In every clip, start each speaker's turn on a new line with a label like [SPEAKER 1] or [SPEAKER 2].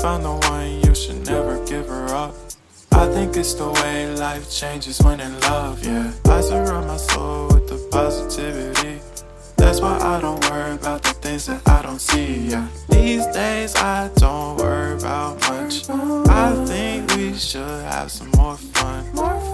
[SPEAKER 1] found the one, you should never give her up. I think it's the way life changes when in love, yeah. I surround my soul with the positivity. That's why I don't worry about the things that I don't see, yeah. These days I don't worry about much. I think we should have some more fun.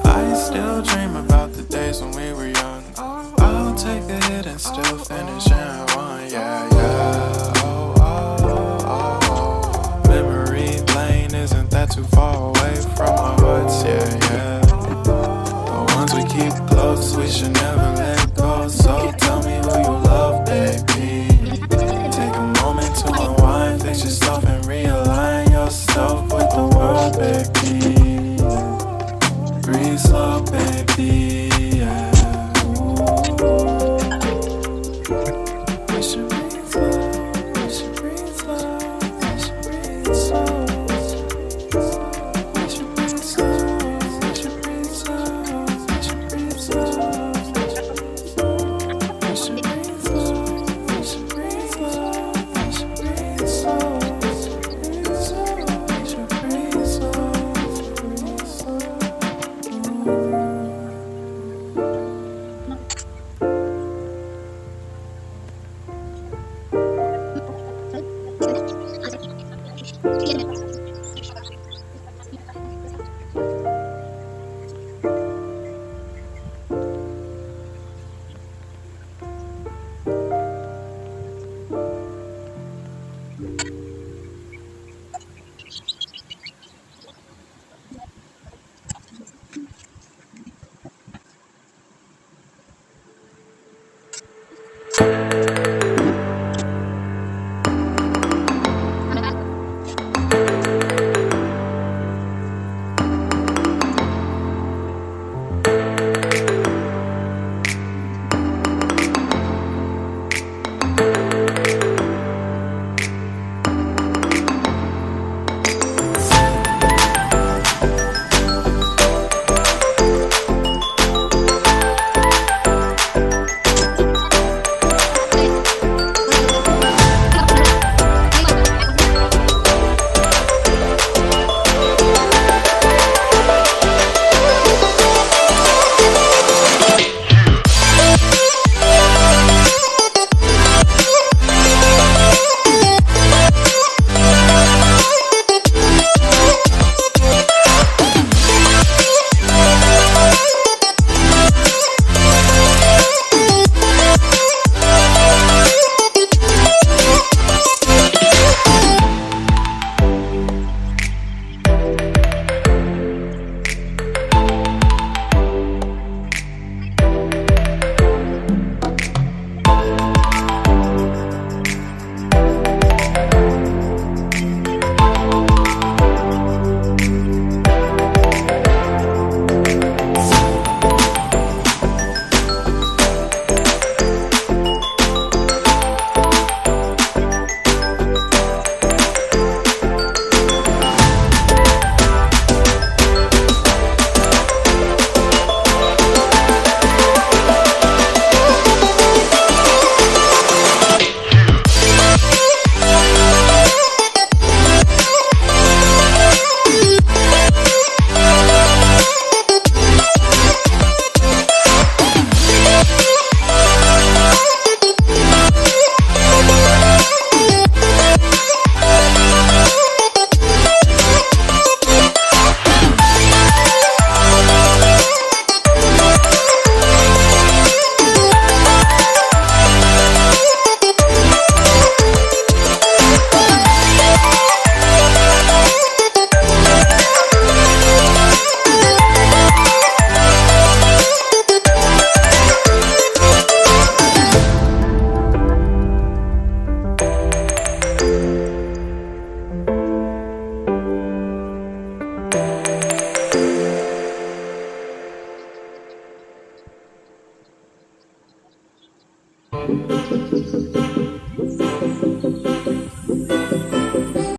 [SPEAKER 1] I still dream about the days when we were young. I'll take a hit and still finish in one, yeah, yeah. Oh, oh, oh, oh. Memory lane, isn't that too far away from our hearts, yeah, yeah. The ones we keep close, we should never let go. So tell me who you love, baby. Take a moment to unwind, fix yourself and realign yourself with the world, baby. Breathe slow, baby, yeah. We should breathe slow, we should breathe slow, we should breathe slow. We should breathe slow, we should breathe slow, we should breathe slow. We should breathe slow, we should breathe slow, we should breathe slow. We should breathe slow, breathe slow.